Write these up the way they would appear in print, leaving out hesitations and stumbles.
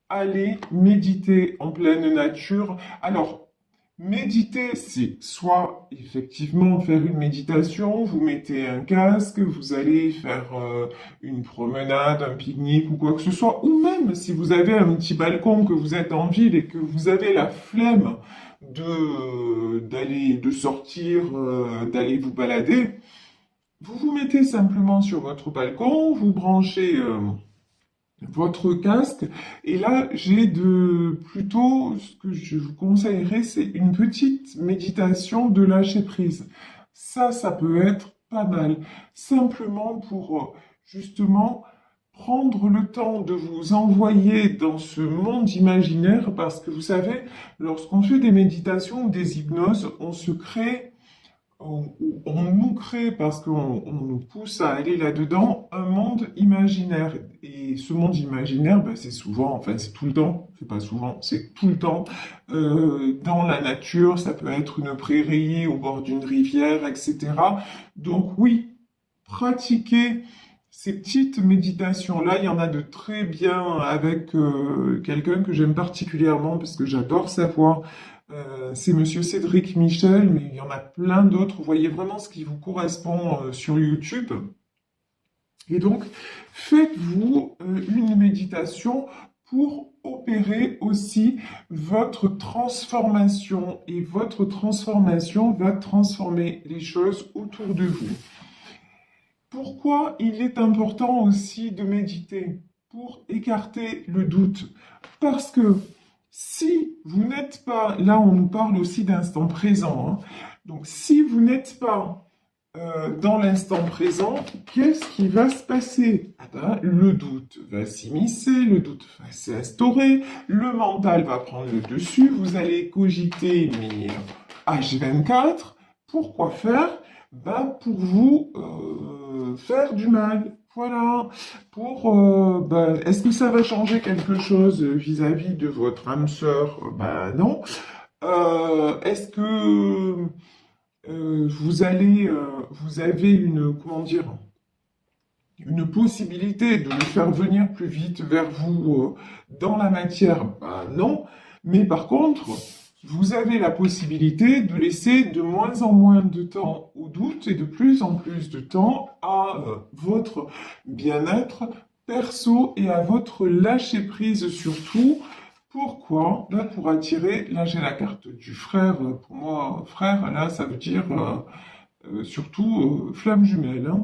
allez méditer en pleine nature. Alors, méditer, c'est soit effectivement faire une méditation, vous mettez un casque, vous allez faire une promenade, un pique-nique ou quoi que ce soit, ou même si vous avez un petit balcon, que vous êtes en ville et que vous avez la flemme de sortir, d'aller vous balader, vous vous mettez simplement sur votre balcon, vous branchez votre casque. Et là, plutôt, ce que je vous conseillerais, c'est une petite méditation de lâcher prise. Ça peut être pas mal. Simplement pour, justement, prendre le temps de vous envoyer dans ce monde imaginaire, parce que vous savez, lorsqu'on fait des méditations ou des hypnoses, on se crée on nous crée, parce qu'on nous pousse à aller là-dedans, un monde imaginaire. Et ce monde imaginaire, ben, c'est souvent, enfin c'est tout le temps, c'est pas souvent, c'est tout le temps, dans la nature, ça peut être une prairie au bord d'une rivière, etc. Donc oui, pratiquer ces petites méditations-là, il y en a de très bien avec quelqu'un que j'aime particulièrement parce que j'adore sa voix. C'est Monsieur Cédric Michel, mais il y en a plein d'autres. Vous voyez vraiment ce qui vous correspond sur YouTube. Et donc, faites-vous une méditation pour opérer aussi votre transformation. Et votre transformation va transformer les choses autour de vous. Pourquoi il est important aussi de méditer? Pour écarter le doute. Parce que si vous n'êtes pas, là on nous parle aussi d'instant présent, hein. Donc si vous n'êtes pas dans l'instant présent, qu'est-ce qui va se passer? Ah ben, le doute va s'immiscer, le doute va s'instaurer, le mental va prendre le dessus, vous allez cogiter, mais H24, pourquoi faire? Ben, pour vous faire du mal. Voilà. Ben, est-ce que ça va changer quelque chose vis-à-vis de votre âme sœur? Ben non. Est-ce que vous avez comment dire, une possibilité de le faire venir plus vite vers vous dans la matière? Ben non. Mais par contre, vous avez la possibilité de laisser de moins en moins de temps au doute et de plus en plus de temps à votre bien-être perso et à votre lâcher-prise surtout. Pourquoi? Là, pour attirer, là j'ai la carte du frère. Pour moi, frère, là, ça veut dire surtout flamme jumelle, hein.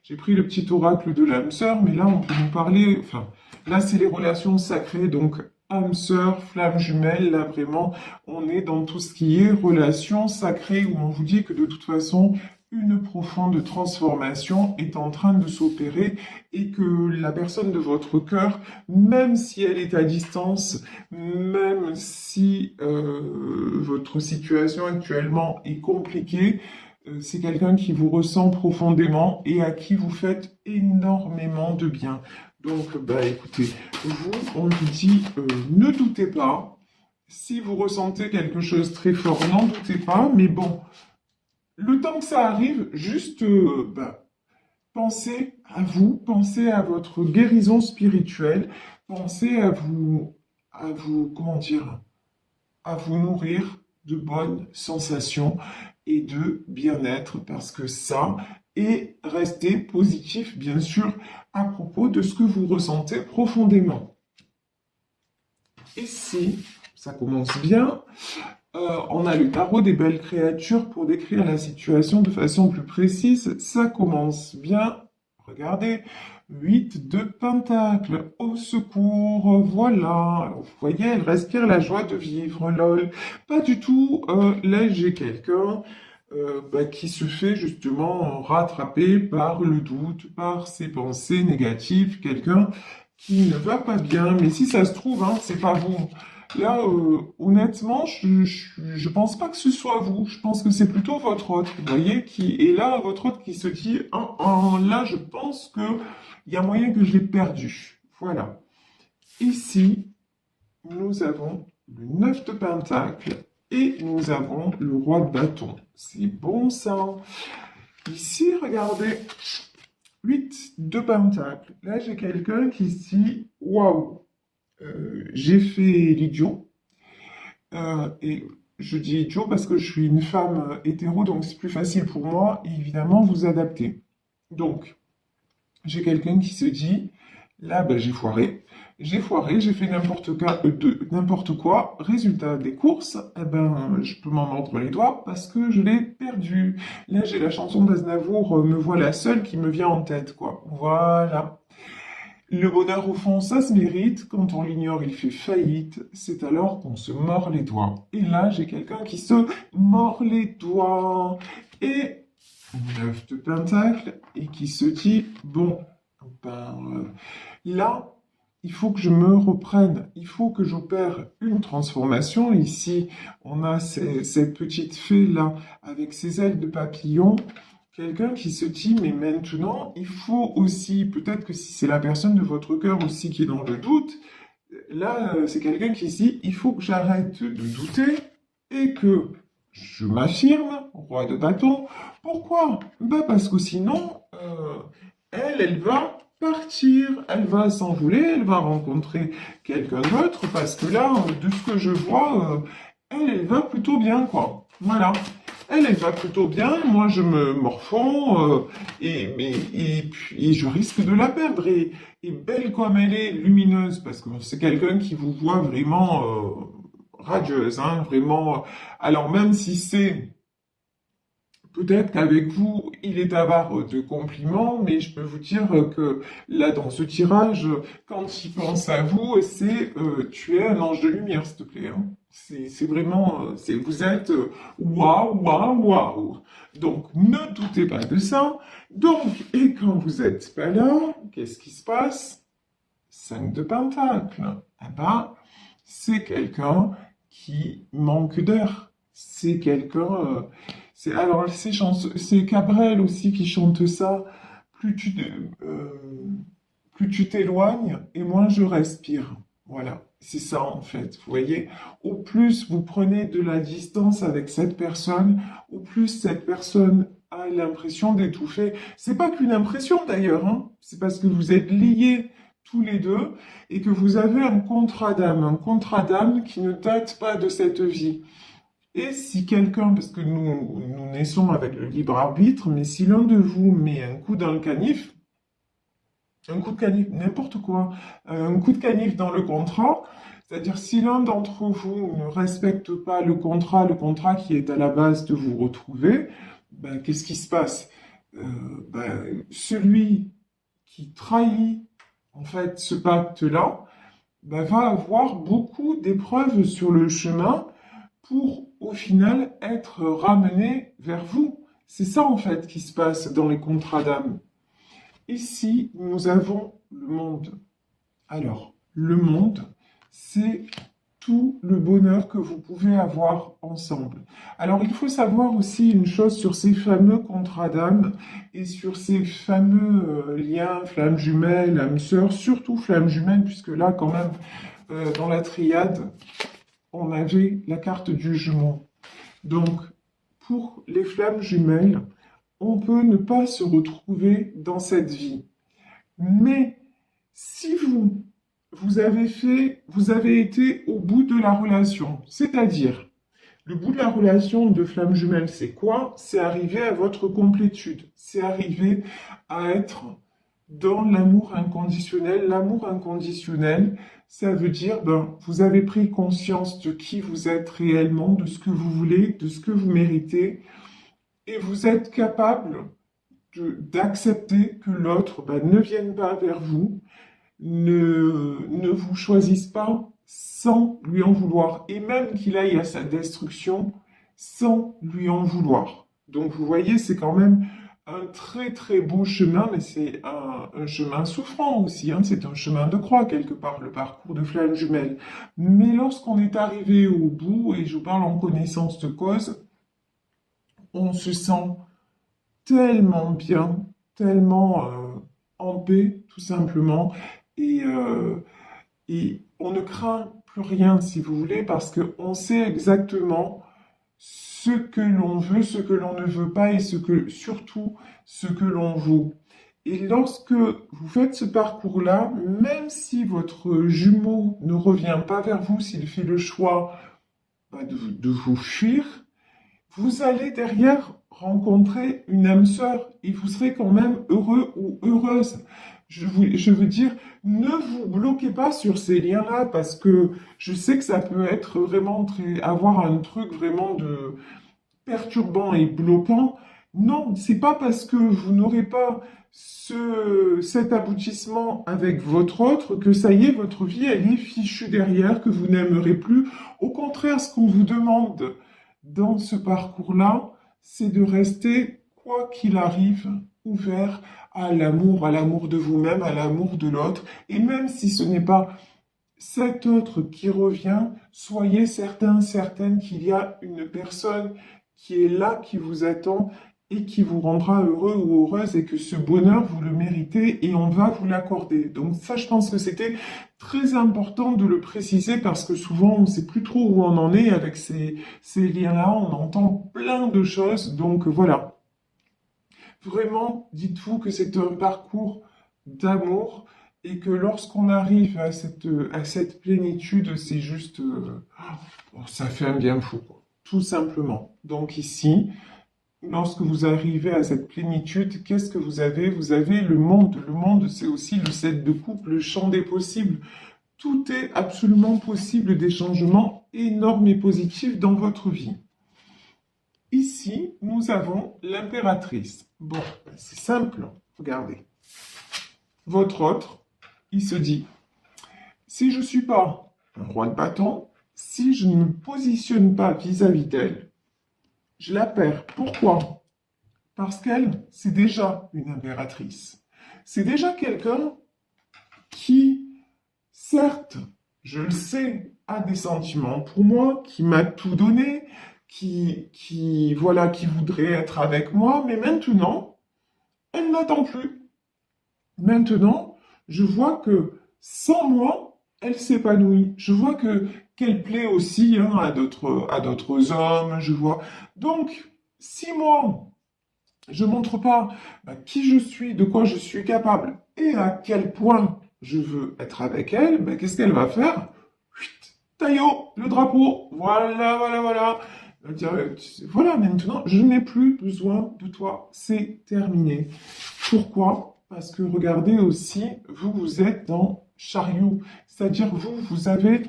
J'ai pris le petit oracle de l'âme sœur, mais là, on peut nous parler, enfin, là, c'est les relations sacrées, donc âme sœur, flamme jumelle, là, vraiment, on est dans tout ce qui est relations sacrées, où on vous dit que de toute façon, une profonde transformation est en train de s'opérer et que la personne de votre cœur, même si elle est à distance, même si votre situation actuellement est compliquée, c'est quelqu'un qui vous ressent profondément et à qui vous faites énormément de bien. Donc, bah écoutez, vous, on vous dit, ne doutez pas. Si vous ressentez quelque chose très fort, n'en doutez pas. Mais bon, le temps que ça arrive, juste, pensez à vous, pensez à votre guérison spirituelle, pensez comment dire, à vous nourrir de bonnes sensations et de bien-être, parce que ça, et restez positif, bien sûr, à propos de ce que vous ressentez profondément. Et si ça commence bien, on a le tarot des belles créatures pour décrire la situation de façon plus précise. Ça commence bien. Regardez, 8 de pentacles, au secours, voilà. Alors, vous voyez, elle respire la joie de vivre, lol. Pas du tout, là j'ai quelqu'un qui se fait justement rattraper par le doute, par ses pensées négatives, quelqu'un qui ne va pas bien, mais si ça se trouve, hein, c'est pas vous. Là, honnêtement, je pense pas que ce soit vous. Je pense que c'est plutôt votre hôte, vous voyez, qui est là, votre hôte qui se dit, là, je pense que il y a moyen que je l'ai perdu. Voilà. Ici, nous avons le 9 de pentacle et nous avons le roi de bâton. C'est bon, ça. Ici, regardez, 8 de pentacle. Là, j'ai quelqu'un qui se dit, waouh. J'ai fait l'idiot. Et je dis idiot parce que je suis une femme hétéro, donc c'est plus facile pour moi, et évidemment, vous adapter. Donc, j'ai quelqu'un qui se dit, là, ben, j'ai foiré, j'ai fait n'importe quoi. Résultat des courses, eh ben, je peux m'en mordre les doigts parce que je l'ai perdu. Là, j'ai la chanson d'Aznavour, Me voilà seule qui me vient en tête, quoi. Voilà. Le bonheur, au fond, ça se mérite. Quand on l'ignore, il fait faillite. C'est alors qu'on se mord les doigts. Et là, j'ai quelqu'un qui se mord les doigts. Et 9 de pentacle et qui se dit, bon, ben, là, il faut que je me reprenne, il faut que j'opère une transformation. Ici, on a cette petite fée-là avec ses ailes de papillon. Quelqu'un qui se dit, mais maintenant, il faut aussi, peut-être que si c'est la personne de votre cœur aussi qui est dans le doute, là, c'est quelqu'un qui se dit, il faut que j'arrête de douter et que je m'affirme, roi de bâton. Pourquoi? Bah parce que sinon, elle va partir, elle va s'envoler, elle va rencontrer quelqu'un d'autre, parce que là, de ce que je vois, elle va plutôt bien, quoi. Voilà. Elle va plutôt bien, moi je me morfonds, et je risque de la perdre. Et belle comme elle est, lumineuse, parce que c'est quelqu'un qui vous voit vraiment radieuse, hein, vraiment. Alors même si c'est peut-être qu'avec vous, il est avare de compliments, mais je peux vous dire que là, dans ce tirage, quand il pense à vous, c'est tu es un ange de lumière, s'il te plaît, hein. C'est vraiment, vous êtes waouh, waouh, waouh. Donc, ne doutez pas de ça. Donc, et quand vous n'êtes pas là, qu'est-ce qui se passe? 5 de pentacle. Eh ben, c'est quelqu'un qui manque d'air. C'est quelqu'un. Alors, c'est Cabrel aussi qui chante ça. Plus tu, euh, plus tu t'éloignes et moins je respire. Voilà, c'est ça en fait. Vous voyez, au plus vous prenez de la distance avec cette personne, au plus cette personne a l'impression d'étouffer. C'est pas qu'une impression d'ailleurs, hein. C'est parce que vous êtes liés tous les deux et que vous avez un contrat d'âme qui ne date pas de cette vie. Et si quelqu'un, parce que nous naissons avec le libre arbitre, mais si l'un de vous met un coup dans le canif, un coup de canif, n'importe quoi, un coup de canif dans le contrat, c'est-à-dire si l'un d'entre vous ne respecte pas le contrat qui est à la base de vous retrouver, ben, qu'est-ce qui se passe? Celui qui trahit en fait ce pacte-là, ben, va avoir beaucoup d'épreuves sur le chemin pour au final être ramené vers vous. C'est ça en fait qui se passe dans les contrats d'âme. Ici, nous avons le monde. Alors, le monde, c'est tout le bonheur que vous pouvez avoir ensemble. Alors, il faut savoir aussi une chose sur ces fameux contrats d'âme et sur ces fameux liens, flammes jumelles, âmes sœurs, surtout flammes jumelles, puisque là, quand même, dans la triade, on avait la carte du jumeau. Donc, pour les flammes jumelles, on peut ne pas se retrouver dans cette vie. Mais si vous avez été au bout de la relation, c'est-à-dire, le bout de la relation de flamme jumelle, c'est quoi? C'est arriver à votre complétude. C'est arriver à être dans l'amour inconditionnel. L'amour inconditionnel, ça veut dire, ben, vous avez pris conscience de qui vous êtes réellement, de ce que vous voulez, de ce que vous méritez, et vous êtes capable d'accepter que l'autre ben, ne vienne pas vers vous, ne vous choisisse pas sans lui en vouloir, et même qu'il aille à sa destruction sans lui en vouloir. Donc vous voyez, c'est quand même un très très beau chemin, mais c'est un chemin souffrant aussi, hein. C'est un chemin de croix quelque part, le parcours de flamme jumelle. Mais lorsqu'on est arrivé au bout, et je parle en connaissance de cause, on se sent tellement bien, tellement en paix, tout simplement. Et, euh, et on ne craint plus rien, si vous voulez, parce qu'on sait exactement ce que l'on veut, ce que l'on ne veut pas et surtout ce que l'on vaut. Et lorsque vous faites ce parcours-là, même si votre jumeau ne revient pas vers vous, s'il fait le choix de vous fuir, vous allez derrière rencontrer une âme sœur et vous serez quand même heureux ou heureuse. Je veux dire, ne vous bloquez pas sur ces liens-là parce que je sais que ça peut être vraiment avoir un truc vraiment de perturbant et bloquant. Non, c'est pas parce que vous n'aurez pas cet aboutissement avec votre autre que ça y est, votre vie, elle est fichue derrière, que vous n'aimerez plus. Au contraire, ce qu'on vous demande dans ce parcours-là, c'est de rester, quoi qu'il arrive, ouvert à l'amour de vous-même, à l'amour de l'autre. Et même si ce n'est pas cet autre qui revient, soyez certains, certaines qu'il y a une personne qui est là, qui vous attend et qui vous rendra heureux ou heureuse et que ce bonheur, vous le méritez et on va vous l'accorder. Donc ça, je pense que c'était très important de le préciser parce que souvent, on ne sait plus trop où on en est avec ces liens-là. On entend plein de choses. Donc voilà. Vraiment, dites-vous que c'est un parcours d'amour et que lorsqu'on arrive à cette plénitude, c'est juste, ça fait un bien fou, quoi. Tout simplement. Donc ici, lorsque vous arrivez à cette plénitude, qu'est-ce que vous avez? Vous avez le monde. Le monde, c'est aussi le set de couple, le champ des possibles. Tout est absolument possible, des changements énormes et positifs dans votre vie. Ici, nous avons l'impératrice. Bon, c'est simple, regardez. Votre autre, il se dit, si je ne suis pas un roi de bâton, si je ne me positionne pas vis-à-vis d'elle, je la perds. Pourquoi? Parce qu'elle, c'est déjà une impératrice. C'est déjà quelqu'un qui, certes, je le sais, a des sentiments pour moi, qui m'a tout donné, voilà, qui voudrait être avec moi, mais maintenant, elle n'attend plus. Maintenant, je vois que sans moi, elle s'épanouit. Je vois qu'elle plaît aussi hein, à d'autres hommes. Je vois. Donc, si moi, je montre pas qui je suis, de quoi je suis capable et à quel point je veux être avec elle, qu'est-ce qu'elle va faire? Chut, taillot, le drapeau, voilà, voilà, voilà. Elle va dire, voilà, maintenant, je n'ai plus besoin de toi, c'est terminé. Pourquoi? Parce que regardez aussi, vous êtes dans chariot, c'est-à-dire vous avez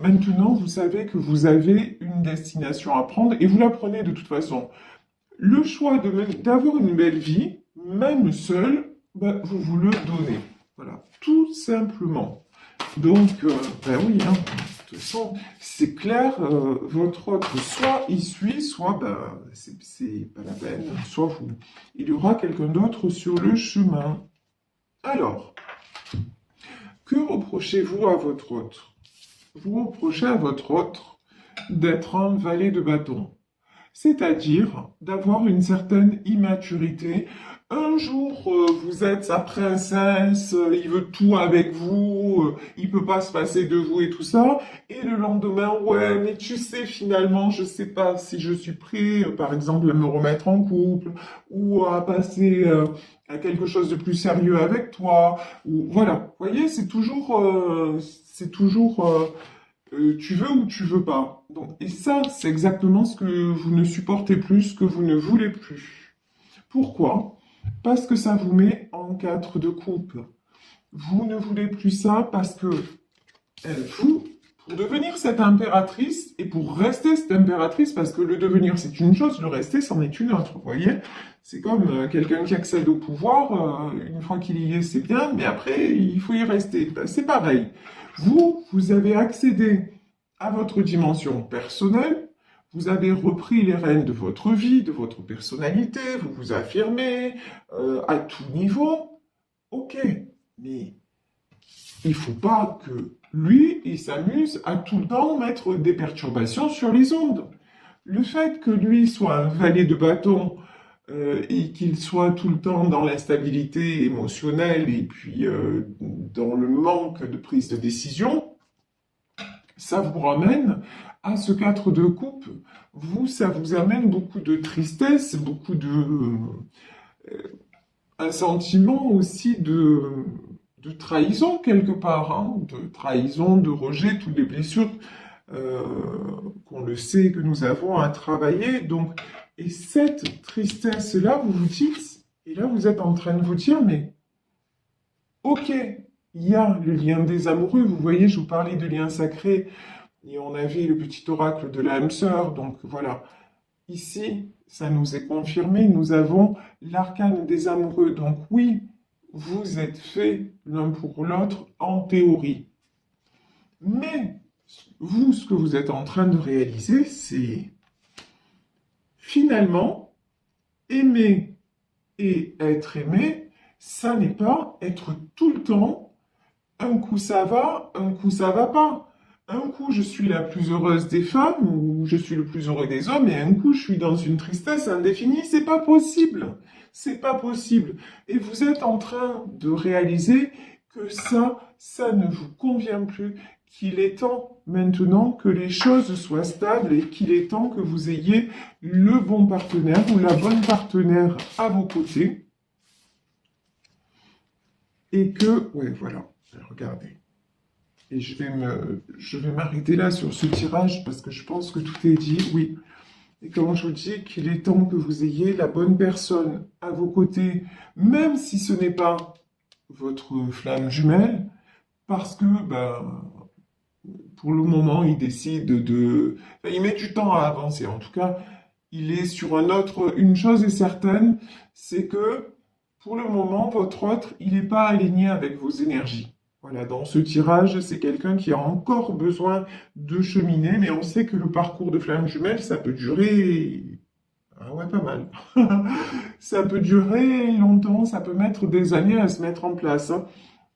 maintenant, vous savez que vous avez une destination à prendre et vous la prenez de toute façon. Le choix d'avoir une belle vie, même seul, vous vous le donnez. Voilà, tout simplement. Donc, oui, hein, de toute façon, c'est clair, votre autre, soit il suit, soit c'est pas la peine, soit il y aura quelqu'un d'autre sur le chemin. Alors, que reprochez-vous à votre autre? Vous reprochez à votre autre d'être un valet de bâton, c'est-à-dire d'avoir une certaine immaturité. Un jour, vous êtes sa princesse, il veut tout avec vous, il peut pas se passer de vous et tout ça. Et le lendemain, ouais, mais tu sais, finalement, je sais pas si je suis prêt, par exemple, à me remettre en couple ou à passer à quelque chose de plus sérieux avec toi. Ou voilà, vous voyez, c'est toujours, tu veux ou tu veux pas. Donc, et ça, c'est exactement ce que vous ne supportez plus, ce que vous ne voulez plus. Pourquoi? Parce que ça vous met en quatre de coupe. Vous ne voulez plus ça parce que vous, pour devenir cette impératrice et pour rester cette impératrice, parce que le devenir c'est une chose, le rester c'en est une autre, vous voyez? C'est comme quelqu'un qui accède au pouvoir, une fois qu'il y est c'est bien, mais après il faut y rester. C'est pareil. Vous avez accédé à votre dimension personnelle, vous avez repris les rênes de votre vie, de votre personnalité, vous vous affirmez à tout niveau. Ok, mais il faut pas que lui, il s'amuse à tout le temps mettre des perturbations sur les ondes. Le fait que lui soit un valet de bâton et qu'il soit tout le temps dans l'instabilité émotionnelle et puis dans le manque de prise de décision, ça vous ramène à ce 4 de coupe. Ça vous amène beaucoup de tristesse, beaucoup de... un sentiment aussi de trahison quelque part, hein, de trahison, de rejet, toutes les blessures euh, qu'on le sait que nous avons à travailler. Donc, et cette tristesse-là, vous vous dites, et là vous êtes en train de vous dire, mais ok, il y a le lien des amoureux, vous voyez, je vous parlais de lien sacré, et on avait le petit oracle de l'âme sœur, donc voilà. Ici, ça nous est confirmé, nous avons l'arcane des amoureux. Donc oui, vous êtes faits l'un pour l'autre en théorie. Mais vous, ce que vous êtes en train de réaliser, c'est finalement aimer et être aimé, ça n'est pas être tout le temps, un coup ça va, un coup ça va pas. Un coup, je suis la plus heureuse des femmes ou je suis le plus heureux des hommes, et un coup, je suis dans une tristesse indéfinie. C'est pas possible. C'est pas possible. Et vous êtes en train de réaliser que ça ne vous convient plus, qu'il est temps maintenant que les choses soient stables et qu'il est temps que vous ayez le bon partenaire ou la bonne partenaire à vos côtés et que, ouais, voilà, regardez. Et je vais m'arrêter là sur ce tirage parce que je pense que tout est dit, oui. Et comme je vous dis, qu'il est temps que vous ayez la bonne personne à vos côtés, même si ce n'est pas votre flamme jumelle, parce que, ben, pour le moment, il décide de... Enfin, il met du temps à avancer. En tout cas, il est sur un autre... Une chose est certaine, c'est que, pour le moment, votre autre, il n'est pas aligné avec vos énergies. Voilà, dans ce tirage, c'est quelqu'un qui a encore besoin de cheminer, mais on sait que le parcours de flamme jumelle, ça peut durer... Ah ouais, pas mal. Ça peut durer longtemps, ça peut mettre des années à se mettre en place, hein.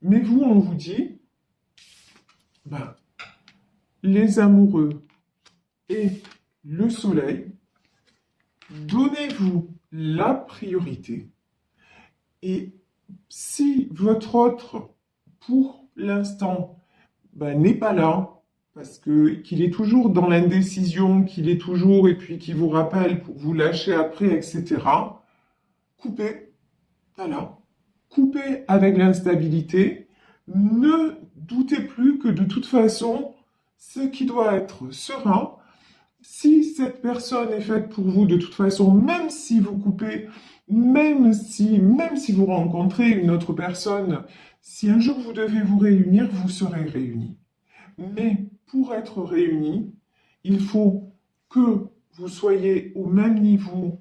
Mais vous, on vous dit, ben, les amoureux et le soleil, donnez-vous la priorité. Et si votre autre, pour l'instant, ben, n'est pas là, parce que qu'il est toujours dans l'indécision, qu'il est toujours, et puis qu'il vous rappelle pour vous lâcher après, etc., coupez, voilà. Coupez avec l'instabilité. Ne doutez plus que de toute façon, ce qui doit être sera. Si cette personne est faite pour vous, de toute façon, même si vous coupez, même si vous rencontrez une autre personne, si un jour vous devez vous réunir, vous serez réunis. Mais pour être réunis, il faut que vous soyez au même niveau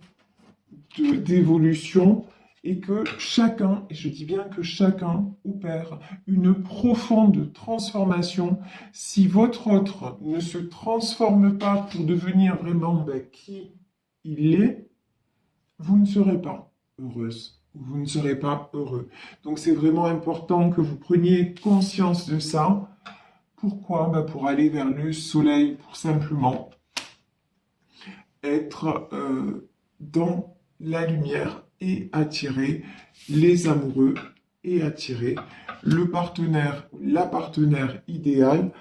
d'évolution et que chacun, et je dis bien que chacun opère une profonde transformation. Si votre autre ne se transforme pas pour devenir vraiment qui il est, vous ne serez pas heureuse, vous ne serez pas heureux. Donc c'est vraiment important que vous preniez conscience de ça. Pourquoi? Pour aller vers le soleil, pour simplement être dans la lumière et attirer les amoureux et attirer le partenaire, la partenaire idéale